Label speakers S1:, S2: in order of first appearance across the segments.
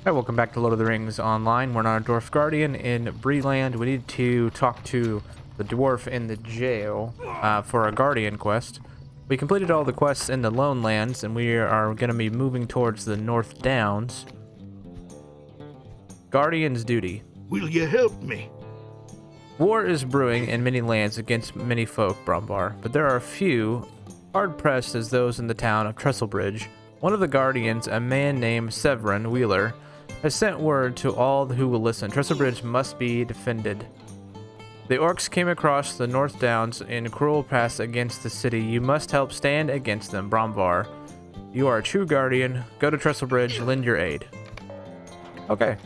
S1: Hi, welcome back to Lord of the Rings Online. We're on our Dwarf Guardian in Breeland. We need to talk to the dwarf in the jail for a Guardian quest. We completed all the quests in the Lone Lands, and we are going to be moving towards the North Downs. Guardian's duty.
S2: Will you help me?
S1: War is brewing in many lands against many folk, Brombar, but there are a few hard-pressed as those in the town of Trestlebridge. One of the Guardians, a man named Severin Wheeler, has sent word to all who will listen. Trestlebridge must be defended. The orcs came across the North Downs in cruel pass against the city. You must help stand against them, Bromvar. You are a true guardian. Go to Trestlebridge, lend your aid. Okay.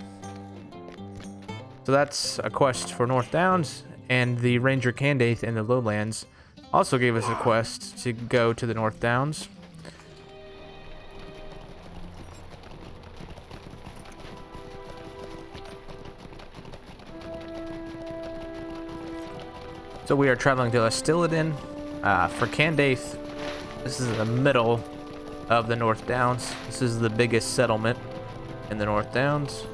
S1: So that's a quest for North Downs, and the Ranger Candace in the Lowlands also gave us a quest to go to the North Downs. So we are traveling to Estilidin. For Candace, this is the middle of the North Downs. This is the biggest settlement in the North Downs.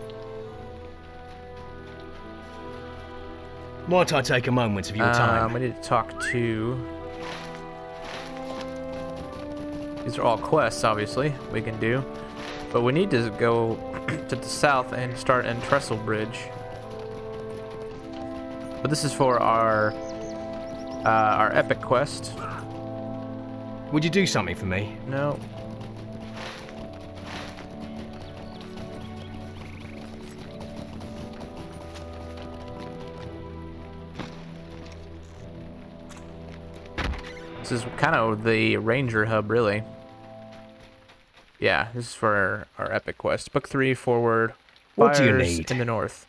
S3: Might I take a moment of your time?
S1: We need to talk to... These are all quests, obviously, we can do. But we need to go to the south and start in Trestlebridge. But this is for our epic quest.
S3: Would you do something for me?
S1: No. This is kind of the ranger hub, really. Yeah, this is for our epic quest. Book 3, forward.
S3: What do you
S1: Fires
S3: need?
S1: in the north.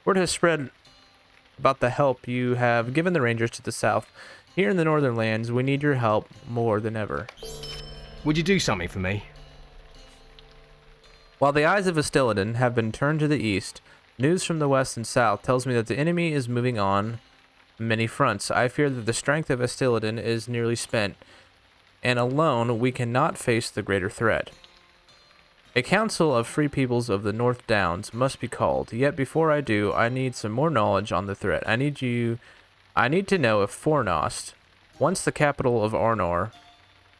S1: Word has spread about the help you have given the rangers to the south. Here in the northern lands, we need your help more than ever.
S3: Would you do something for me?
S1: While the eyes of Estilidin have been turned to the east, news from the west and south tells me that the enemy is moving on many fronts. I fear that the strength of Estilidin is nearly spent, and alone we cannot face the greater threat. A council of free peoples of the North Downs must be called, yet before I do, I need some more knowledge on the threat. I need to know if Fornost, once the capital of Arnor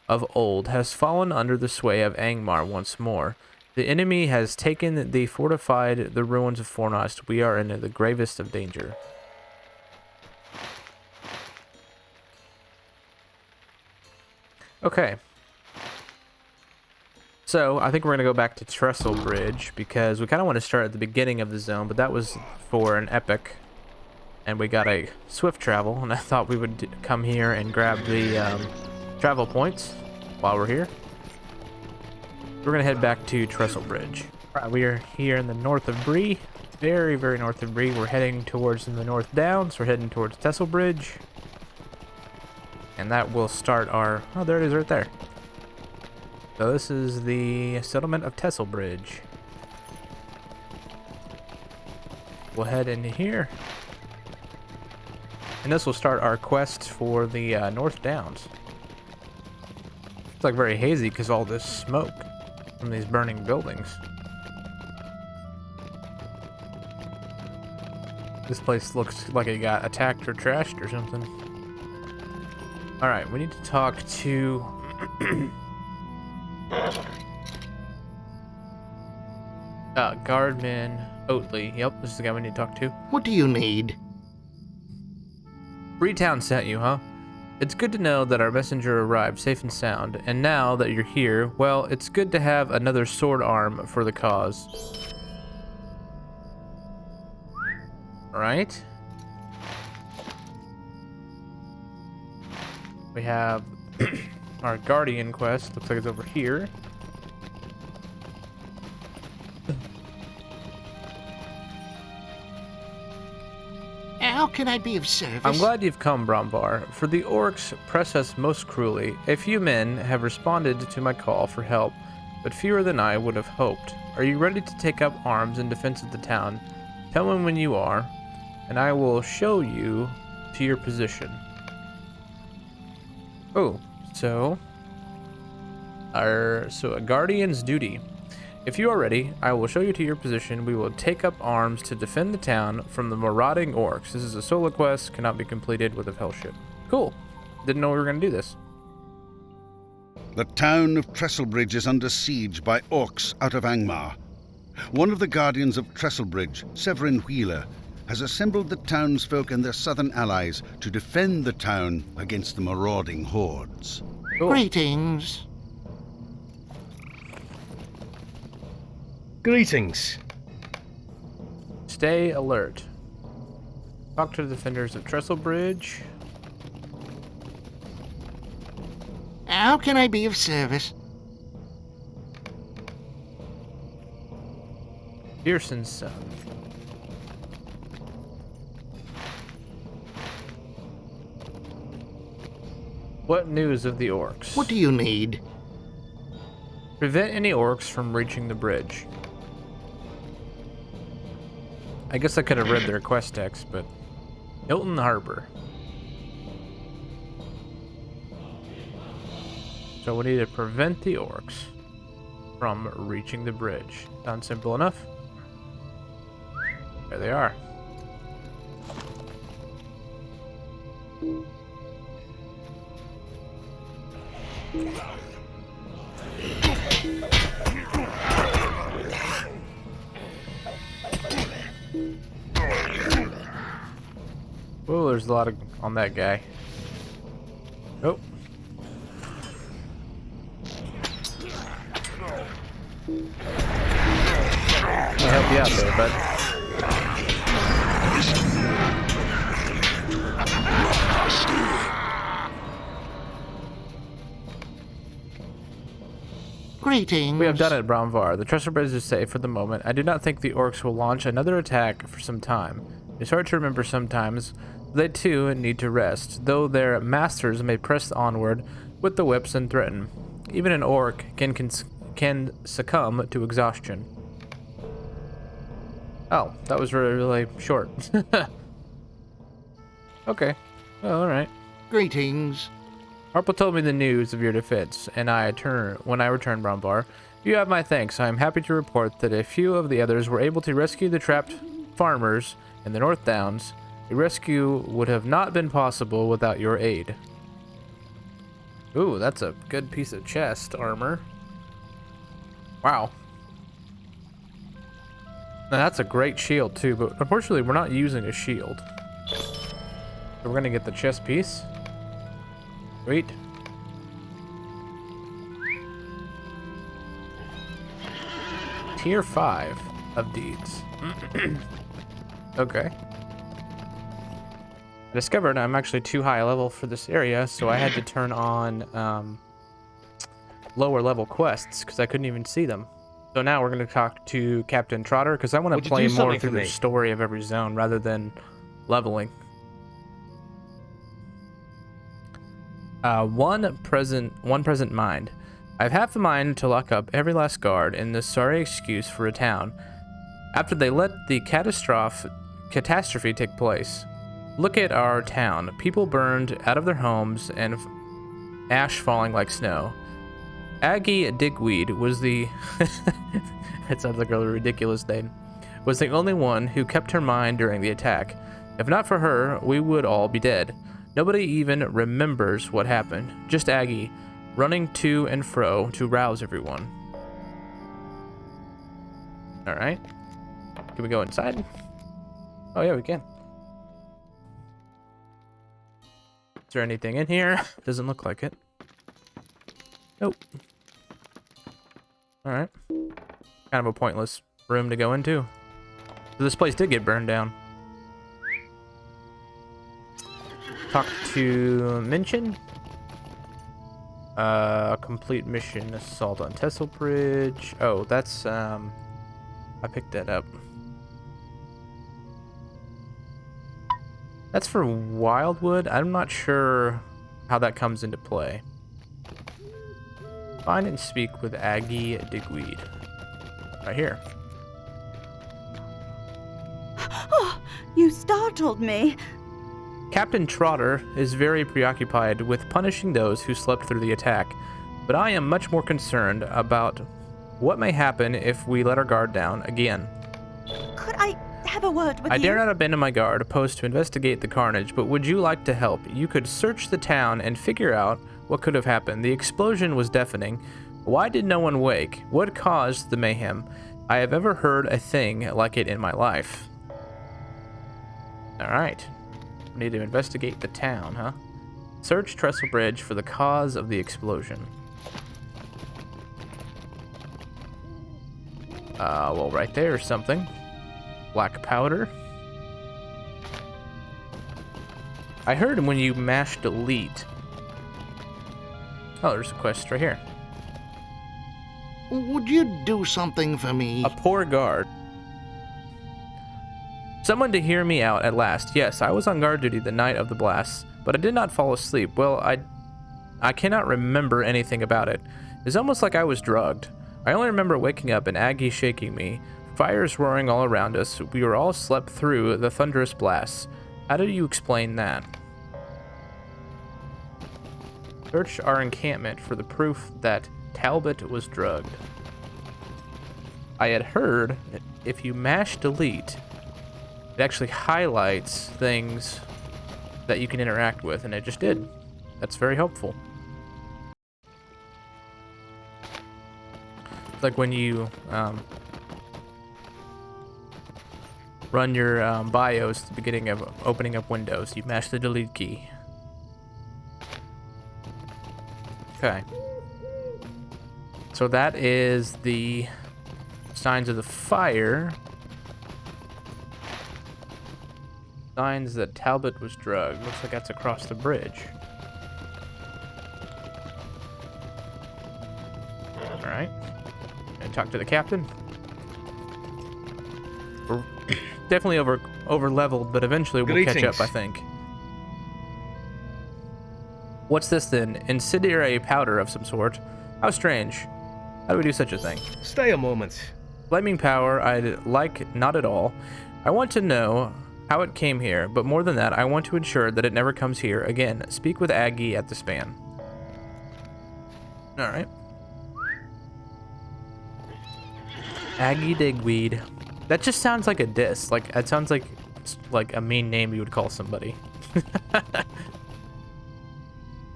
S1: of old, has fallen under the sway of Angmar once more. The enemy has taken the fortified the ruins of Fornost. We are in the gravest of danger. Okay. So, I think we're going to go back to Trestlebridge, because we kind of want to start at the beginning of the zone, but that was for an epic, and we got a swift travel, and I thought we would come here and grab the travel points while we're here. We're going to head back to Trestlebridge. Alright, we are here in the north of Bree, very, very north of Bree. We're heading towards the North Downs, we're heading towards Trestlebridge, and that will start our... Oh, there it is right there. So this is the settlement of Trestlebridge. We'll head into here. And this will start our quest for the North Downs. It's like very hazy because all this smoke from these burning buildings. This place looks like it got attacked or trashed or something. Alright, we need to talk to... Guardman Oatley. Yep, this is the guy we need to talk to.
S2: What do you need?
S1: Breetown sent you, huh? It's good to know that our messenger arrived safe and sound, and now that you're here, well, it's good to have another sword arm for the cause. Alright. We have our Guardian quest. Looks like it's over here.
S2: How can I be of service?
S1: I'm glad you've come, Bromvar, for the orcs press us most cruelly. A few men have responded to my call for help, but fewer than I would have hoped. Are you ready to take up arms in defense of the town? Tell me when you are, and I will show you to your position. Oh, so a guardian's duty. If you are ready, I will show you to your position. We will take up arms to defend the town from the marauding orcs. This is a solo quest, cannot be completed with a fellowship. Cool. Didn't know we were going to do this.
S4: The town of Trestlebridge is under siege by orcs out of Angmar. One of the guardians of Trestlebridge, Severin Wheeler, has assembled the townsfolk and their southern allies to defend the town against the marauding hordes.
S1: Cool.
S2: Greetings.
S3: Greetings.
S1: Stay alert. Talk to the defenders of Trestlebridge.
S2: How can I be of service?
S1: Pearson's son. What news of the orcs?
S2: What do you need?
S1: Prevent any orcs from reaching the bridge. I guess I could have read their quest text, but Hilton Harbor. So we need to prevent the orcs from reaching the bridge. Sounds simple enough. There they are. Oh, there's a lot of on that guy. Oh. I'll help you out there, bud.
S2: Greetings.
S1: We have done it, Bromvar. The Trestle Bridge is safe for the moment. I do not think the orcs will launch another attack for some time. It's hard to remember sometimes. They too need to rest, though their masters may press onward with the whips and threaten. Even an orc can succumb to exhaustion. Oh, that was really, really short. Okay. Oh, alright.
S2: Greetings.
S1: Harple told me the news of your defense, and when I return, Brombar. You have my thanks. I am happy to report that a few of the others were able to rescue the trapped farmers in the North Downs. A rescue would have not been possible without your aid. Ooh, that's a good piece of chest armor. Wow. Now that's a great shield too, but unfortunately we're not using a shield. So we're gonna get the chest piece. Sweet. Tier 5 of deeds. Okay. I discovered I'm actually too high level for this area, so I had to turn on lower level quests because I couldn't even see them. So now we're going to talk to Captain Trotter because I want to play more through the story of every zone rather than leveling. One present mind. I've half a mind to lock up every last guard in this sorry excuse for a town. After they let the catastrophe take place. Look at our town. People burned out of their homes and ash falling like snow. Aggie Digweed was the... It sounds like a ridiculous name. Was the only one who kept her mind during the attack. If not for her, we would all be dead. Nobody even remembers what happened. Just Aggie, running to and fro to rouse everyone. Alright. Can we go inside? Oh yeah, we can. Is there anything in here? Doesn't look like it. Nope. Alright. Kind of a pointless room to go into. So this place did get burned down. Talk to Minchin. Complete mission assault on Trestlebridge. Oh, that's I picked that up. That's for Wildwood. I'm not sure how that comes into play. Find and speak with Aggie Digweed. Right here.
S5: Oh, you startled me.
S1: Captain Trotter is very preoccupied with punishing those who slept through the attack, but I am much more concerned about What may happen if we let our guard down again?
S5: Could I have a word with
S1: I
S5: you?
S1: dare not abandon my guard, opposed to investigate the carnage, but would you like to help? You could search the town and figure out what could have happened. The explosion was deafening. Why did no one wake? What caused the mayhem? I have ever heard a thing like it in my life. Alright. We need to investigate the town, huh? Search Trestle Bridge for the cause of the explosion. Well, right there is something. Black powder. I heard when you mash delete. Oh, there's a quest right here.
S2: Would you do something for me?
S1: A poor guard. Someone to hear me out at last. Yes, I was on guard duty the night of the blast, but I did not fall asleep. Well, I cannot remember anything about it. It's almost like I was drugged. I only remember waking up and Aggie shaking me, fires roaring all around us. We were all slept through the thunderous blasts. How do you explain that? Search our encampment for the proof that Talbot was drugged. I had heard that if you mash delete, it actually highlights things that you can interact with, and it just did. That's very helpful. It's like when you run your BIOS at the beginning of opening up Windows, you mash the delete key. Okay. So that is the signs of the fire. Signs that Talbot was drugged. Looks like that's across the bridge. Alright. And talk to the captain. We're definitely over leveled, but eventually we'll catch up, I think. What's this then? Incendiary powder of some sort. How strange. How do we do such a thing?
S3: Stay a moment.
S1: Flaming power, I'd like not at all. I want to know how it came here, but more than that, I want to ensure that it never comes here again. Speak with Aggie at the span. Alright. Aggie Digweed. That just sounds like a diss. Like, it sounds like a mean name you would call somebody.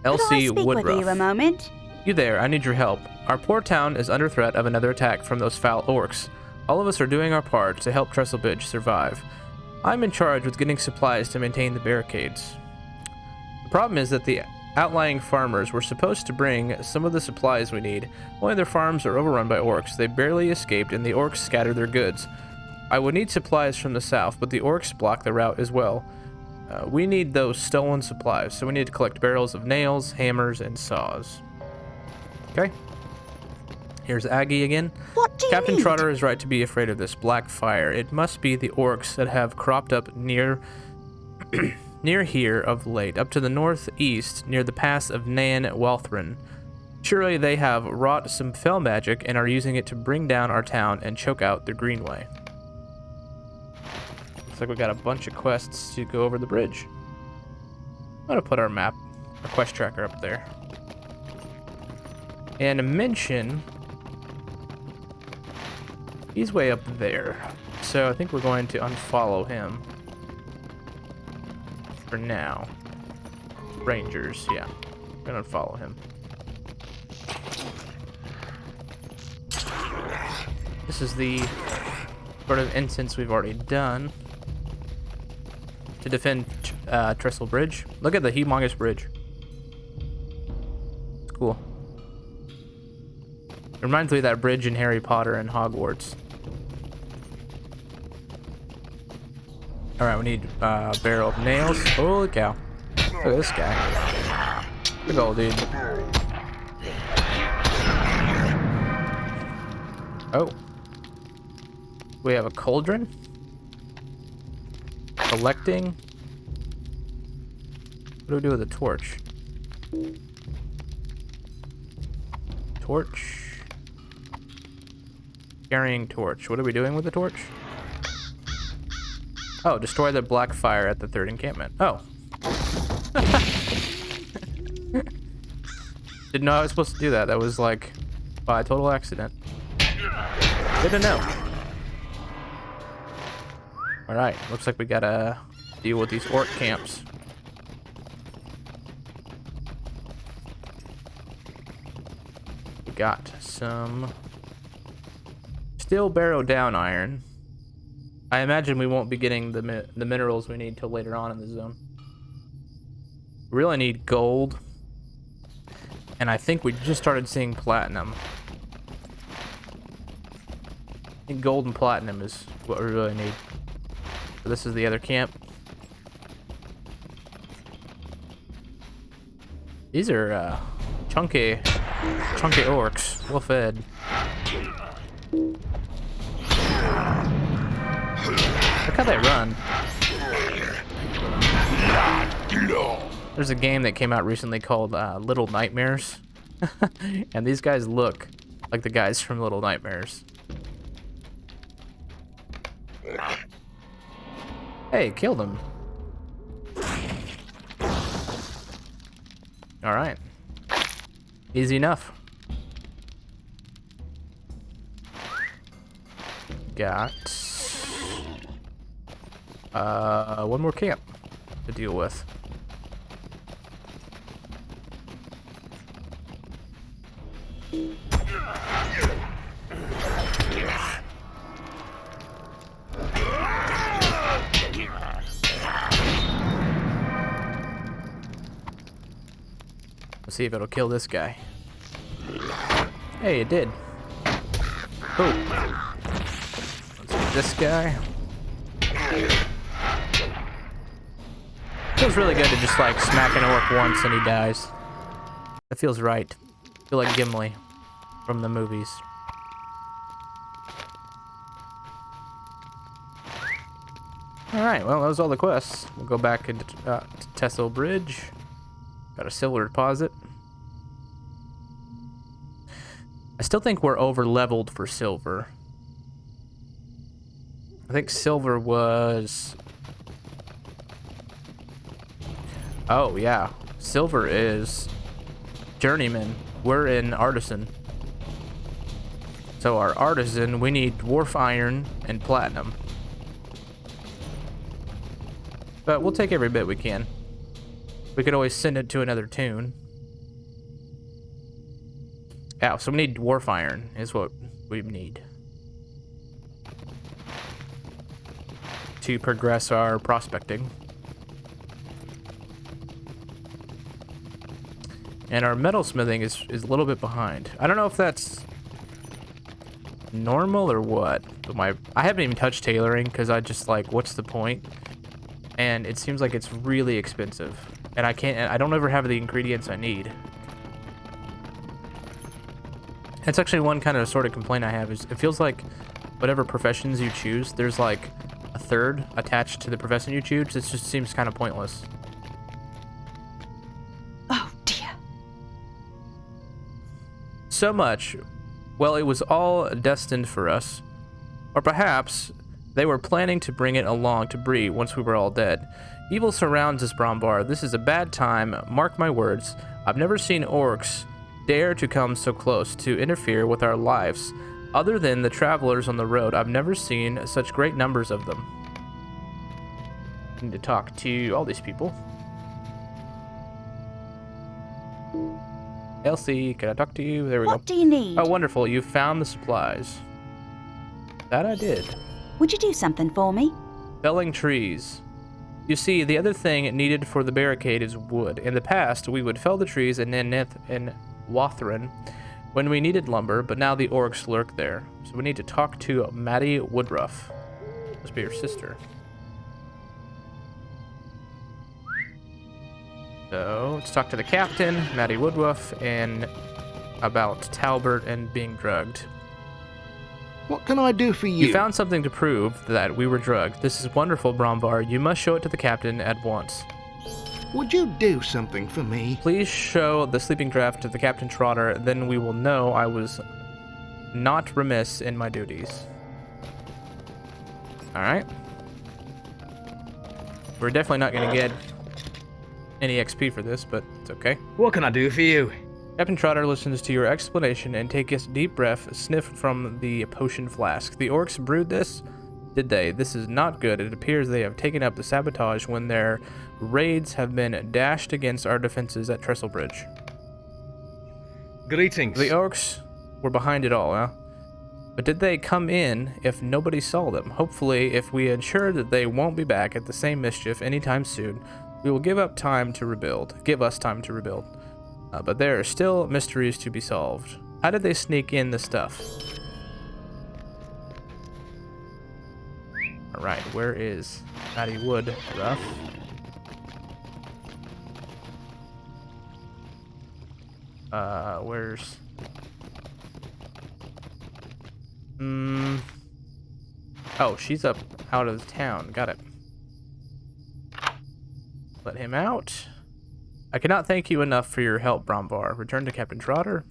S1: Elsie
S5: Could I speak
S1: Woodruff.
S5: with you a moment?
S1: You there, I need your help. Our poor town is under threat of another attack from those foul orcs. All of us are doing our part to help Trestle Bridge survive. I'm in charge with getting supplies to maintain the barricades. The problem is that the outlying farmers were supposed to bring some of the supplies we need. Only their farms are overrun by orcs. They barely escaped and the orcs scattered their goods. I would need supplies from the south, but the orcs block the route as well. We need those stolen supplies, so we need to collect barrels of nails, hammers, and saws. Okay. Here's Aggie again.
S5: What do you
S1: Captain
S5: need?
S1: Trotter is right to be afraid of this black fire. It must be the orcs that have cropped up near here of late, up to the northeast, near the pass of Nan Walthrin. Surely they have wrought some fell magic and are using it to bring down our town and choke out the Greenway. Looks like we got a bunch of quests to go over the bridge. I'm gonna put our map, our quest tracker up there. And mention he's way up there. So I think we're going to unfollow him. For now. Rangers, yeah. I'm gonna unfollow him. This is the sort of instance we've already done to defend Trestle Bridge. Look at the humongous bridge. It's cool. It reminds me of that bridge in Harry Potter and Hogwarts. Alright, we need a barrel of nails. Holy cow. Look at this guy. Big old dude. Oh. We have a cauldron. Collecting. What do we do with a torch? Torch. Carrying torch. What are we doing with the torch? Oh, destroy the black fire at the third encampment. Oh. Didn't know I was supposed to do that. That was like by a total accident. Good to know. Alright, looks like we gotta deal with these orc camps. We got some steel barrow down iron. I imagine we won't be getting the minerals we need till later on in the zone. We really need gold. And I think we just started seeing platinum. I think gold and platinum is what we really need. So this is the other camp. These are chunky orcs, well fed. Look how they run. There's a game that came out recently called Little Nightmares. And these guys look like the guys from Little Nightmares. Hey, killed him. Alright. Easy enough. Got one more camp to deal with. Let's see if it'll kill this guy. Hey, it did. Oh. Let's get this guy. Feels really good to just like smack an orc once and he dies. That feels right. I feel like Gimli from the movies. Alright, well, that was all the quests. We'll go back into to Tessel Bridge. Got a silver deposit. I still think we're over leveled for silver. I think silver was... Oh, yeah. Silver is journeyman. We're in artisan. So our artisan, we need dwarf iron and platinum. But we'll take every bit we can. We could always send it to another tune. Yeah, so we need dwarf iron is what we need to progress our prospecting. And our metalsmithing is a little bit behind. I don't know if that's normal or what, but I haven't even touched tailoring because I just like, what's the point? And it seems like it's really expensive. And I don't ever have the ingredients I need. That's actually one kind of sort of complaint I have is it feels like whatever professions you choose, there's like a third attached to the profession you choose. It just seems kind of pointless.
S5: Oh dear.
S1: So much. Well, it was all destined for us. Or perhaps they were planning to bring it along to Bree once we were all dead. Evil surrounds us, Brombar. This is a bad time. Mark my words. I've never seen orcs dare to come so close to interfere with our lives. Other than the travelers on the road, I've never seen such great numbers of them. I need to talk to all these people. Elsie, can I talk to you? There we go.
S5: What do you need?
S1: Oh, wonderful. You found the supplies. That I did.
S5: Would you do something for me?
S1: Felling trees. You see, the other thing needed for the barricade is wood. In the past, we would fell the trees in Nineth and Wathrin when we needed lumber, but now the orcs lurk there. So we need to talk to Maddie Woodruff. Must be her sister. So let's talk to the captain, Maddie Woodruff, and about Talbert and being drugged.
S2: What can I do for you?
S1: You found something to prove that we were drugged. This is wonderful, Bromvar. You must show it to the captain at once.
S2: Would you do something for me?
S1: Please show the sleeping draft to the Captain Trotter, then we will know I was not remiss in my duties. Alright. We're definitely not going to get any XP for this, but it's okay.
S3: What can I do for you?
S1: Captain Trotter listens to your explanation and takes a deep breath, sniff from the potion flask. The orcs brewed this? Did they? This is not good. It appears they have taken up the sabotage when their raids have been dashed against our defenses at Trestlebridge.
S3: Greetings.
S1: The orcs were behind it all, huh? But did they come in if nobody saw them? Hopefully, if we ensure that they won't be back at the same mischief anytime soon, we will give us time to rebuild. But there are still mysteries to be solved. How did they sneak in the stuff? Alright, where is Matty Wood, Ruff? Where's... Oh, she's up out of town. Got it. Let him out. I cannot thank you enough for your help, Brombar. Return to Captain Trotter.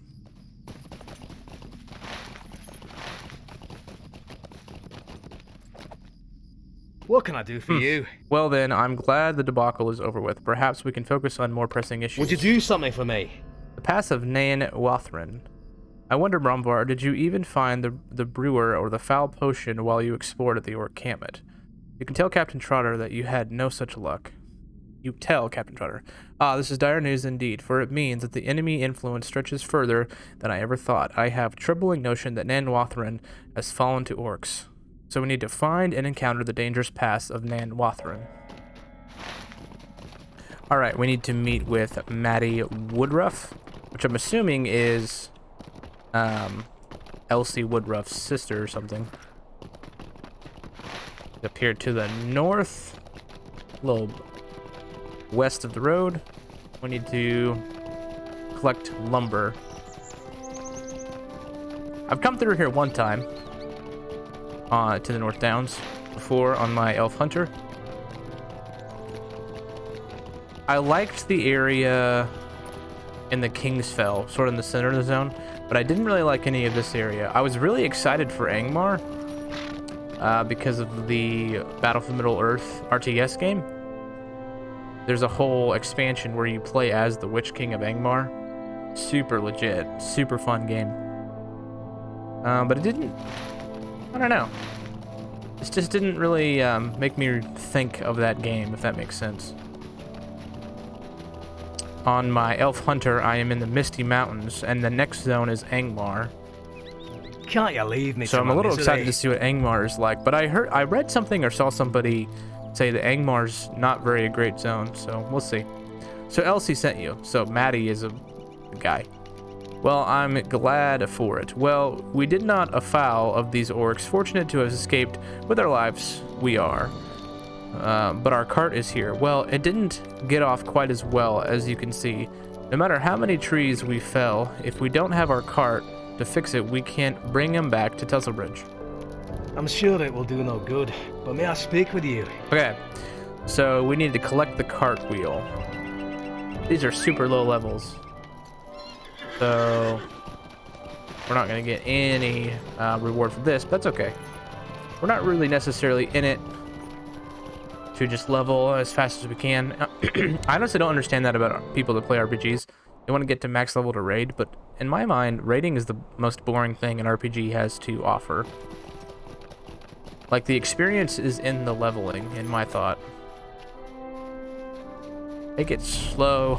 S3: What can I do for you?
S1: Well then, I'm glad the debacle is over with. Perhaps we can focus on more pressing issues.
S3: Would you do something for me?
S1: The pass of Nan Wathrin. I wonder, Bromvar, did you even find the brewer or the foul potion while you explored at the orc encampment? You can tell Captain Trotter that you had no such luck. You tell Captain Trotter. Ah, this is dire news indeed, for it means that the enemy influence stretches further than I ever thought. I have a troubling notion that Nan Wathrin has fallen to orcs. So we need to find and encounter the dangerous pass of Nan Wathrin. Alright, we need to meet with Matty Woodruff, which I'm assuming is Elsie Woodruff's sister or something. Up here to the north, a little west of the road, we need to collect lumber. I've come through here one time to the North Downs before on my elf hunter. I liked the area in the Kingsfell, sort of in the center of the zone, but I didn't really like any of this area. I was really excited for Angmar because of the Battle for Middle-earth RTS game. There's a whole expansion where you play as the Witch King of Angmar. Super legit, super fun game. But it didn't, I don't know. This just didn't really make me think of that game, if that makes sense. On my elf hunter, I am in the Misty Mountains, and the next zone is Angmar.
S3: Can't you leave me?
S1: So I'm a little excited to see what Angmar is like. But I read something or saw somebody say that Angmar's not very a great zone, so we'll see. So Elsie sent you. So Matty is a guy. Well, I'm glad for it. Well, we did not afoul of these orcs. Fortunate to have escaped with our lives, we are. But our cart is here. Well, it didn't get off quite as well, as you can see. No matter how many trees we fell, if we don't have our cart to fix it, we can't bring them back to Trestlebridge.
S3: I'm sure it will do no good, but may I speak with you?
S1: Okay, so we need to collect the cartwheel. These are super low levels. So we're not going to get any reward for this, but that's okay. We're not really necessarily in it to just level as fast as we can. I honestly don't understand that about people that play RPGs. They want to get to max level to raid, but in my mind, raiding is the most boring thing an RPG has to offer. Like, the experience is in the leveling, in my thought. Make it slow.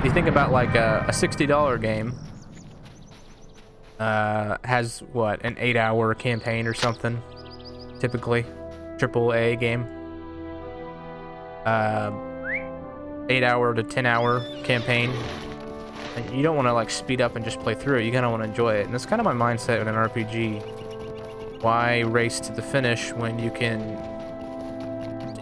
S1: You think about like a $60 game has what, an 8-hour campaign or something, typically. AAA game. 8-hour to 10-hour campaign. And you don't want to like speed up and just play through it. You kind of want to enjoy it, and that's kind of my mindset in an RPG. Why race to the finish when you can,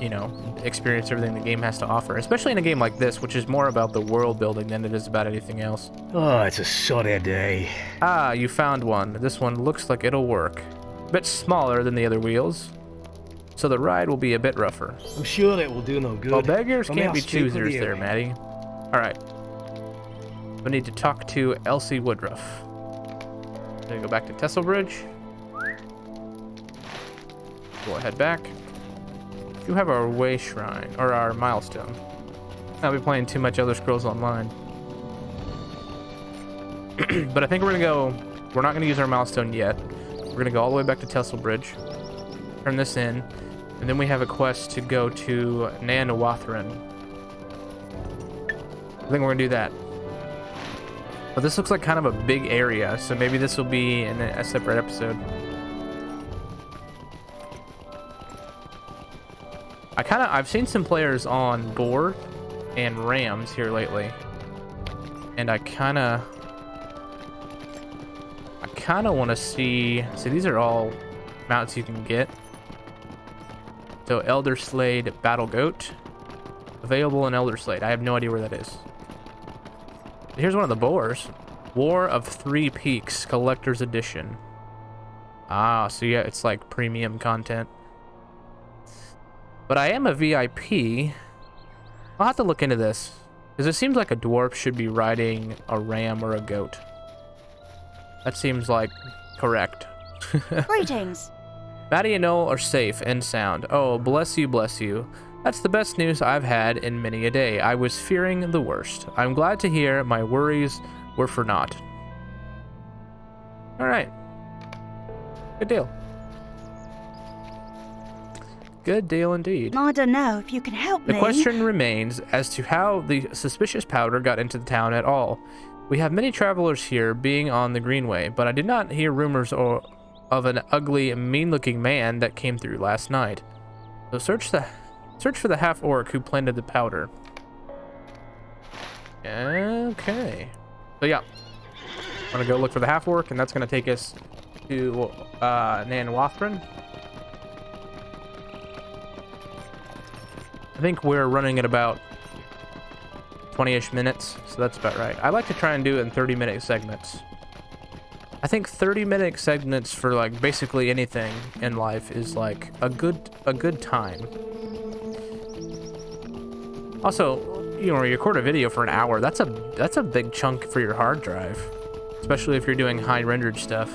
S1: you know, experience everything the game has to offer, especially in a game like this, which is more about the world building than it is about anything else.
S3: Oh, it's a sunny day.
S1: Ah, you found one. This one looks like it'll work. A bit smaller than the other wheels, so the ride will be a bit rougher.
S3: I'm sure it will do no good.
S1: Well, beggars
S3: But may
S1: can't
S3: I
S1: be
S3: speak with
S1: choosers
S3: you?
S1: there, Matty. Alright. We need to talk to Elsie Woodruff. Gonna go back to Trestlebridge. We'll head back. You have our way shrine, or our milestone. I'll be playing too much Elder Scrolls Online. But I think we're not gonna use our milestone yet. We're gonna go all the way back to Tesselbridge, turn this in, and then we have a quest to go to Nan Wathrin. I think we're gonna do that. But this looks like kind of a big area, so maybe this will be in a separate episode. I've seen some players on boar and rams here lately, and I kind of want to see. These are all mounts you can get. So Elder Slade Battle Goat, available in Elder Slade. I have no idea where that is. Here's one of the boars. War of Three Peaks Collector's Edition. Ah, so yeah, it's like premium content. But I am a VIP. I'll have to look into this, because it seems like a dwarf should be riding a ram or a goat. That seems like correct.
S5: Greetings.
S1: Maddie and Noel are safe and sound. Oh, bless you, bless you. That's the best news I've had in many a day. I was fearing the worst. I'm glad to hear my worries were for naught. Alright. Good deal. Good deal indeed.
S5: I don't know if you can help me.
S1: The question remains as to how the suspicious powder got into the town at all. We have many travelers here being on the Greenway, but I did not hear rumors of an ugly, mean-looking man that came through last night. So search for the half-orc who planted the powder. Okay. So yeah, I'm gonna go look for the half-orc, and that's gonna take us to Nan Wathrin. I think we're running at about 20-ish minutes, so that's about right. I like to try and do it in 30-minute segments. I think 30-minute segments for like basically anything in life is like a good time. Also, you know, record a video for an hour. That's a big chunk for your hard drive, especially if you're doing high rendered stuff.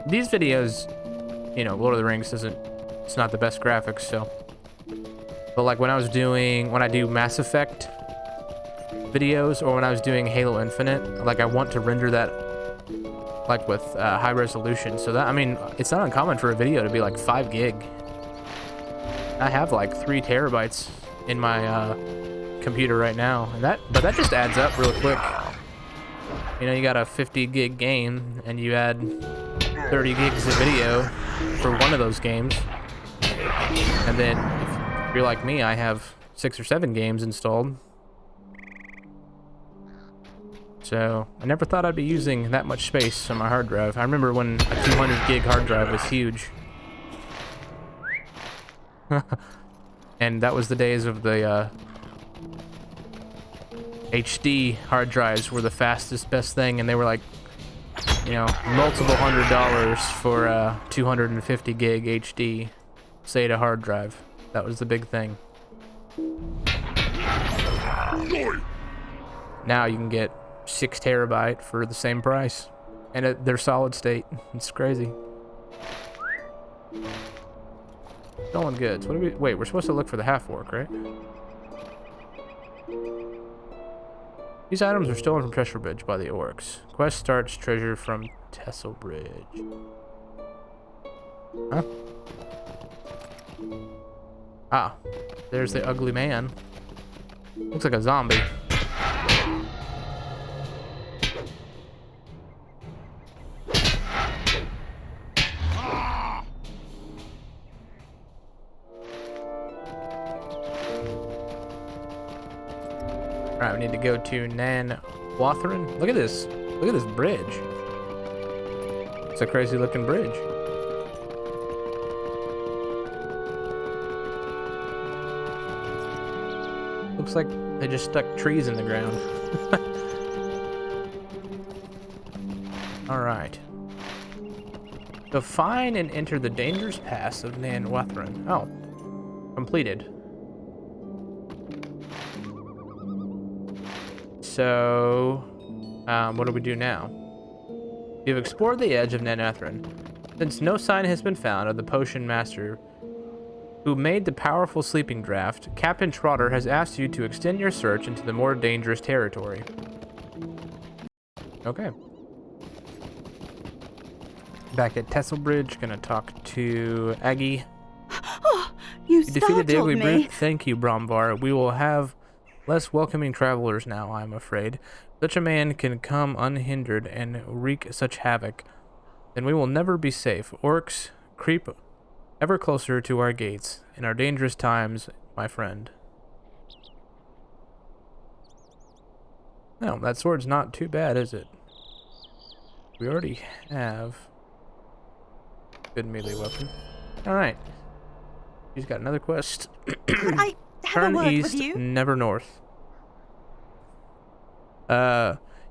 S1: These videos, you know, Lord of the Rings it's not the best graphics, so. But like when I do Mass Effect videos, or when I was doing Halo Infinite, like I want to render that like with high resolution. So that, I mean, it's not uncommon for a video to be like 5 gig. I have like 3 terabytes in my computer right now, and but that just adds up real quick. You know, you got a 50 gig game and you add 30 gigs of video for one of those games, and then if you're like me, I have 6 or 7 games installed. So I never thought I'd be using that much space on my hard drive. I remember when a 200 gig hard drive was huge. And that was the days of the HD hard drives were the fastest, best thing, and they were like, you know, multiple $100s for a 250 gig HD SATA hard drive. That was the big thing. Now you can get 6 terabyte for the same price, and they're solid state. It's crazy. Stolen goods. What do we? Wait, we're supposed to look for the half-orc, right? These items are stolen from Tesselbridge by the orcs. Quest starts treasure from Tesselbridge. Huh? Ah, there's the ugly man. Looks like a zombie. Alright, we need to go to Nan Wathrin. Look at this. Look at this bridge. It's a crazy looking bridge. Looks like they just stuck trees in the ground. Alright. So find and enter the dangerous pass of Nan Wathrin. Oh. Completed. So, what do we do now? You've explored the edge of Nan Wathrin. Since no sign has been found of the potion master, who made the powerful sleeping draft, Captain Trotter has asked you to extend your search into the more dangerous territory. Okay. Back at Tesselbridge, gonna talk to Aggie.
S5: Oh, you
S1: You defeated the
S5: startled
S1: ugly
S5: me.
S1: brute. Thank you, Bromvar. We will have less welcoming travelers now, I'm afraid. Such a man can come unhindered and wreak such havoc. Then we will never be safe. Orcs creep ever closer to our gates. In our dangerous times, my friend. No, that sword's not too bad, is it? We already have good melee weapon. Alright. He's got another quest.
S5: Could I have a
S1: Turn
S5: word
S1: east,
S5: with you?
S1: never north.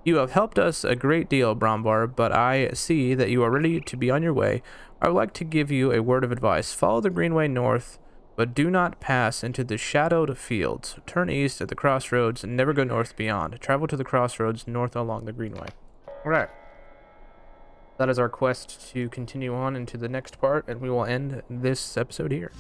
S1: You have helped us a great deal, Brombar, but I see that you are ready to be on your way. I would like to give you a word of advice. Follow the Greenway north, but do not pass into the shadowed fields. Turn east at the crossroads and never go north beyond. Travel to the crossroads north along the Greenway. Alright. That is our quest to continue on into the next part, and we will end this episode here.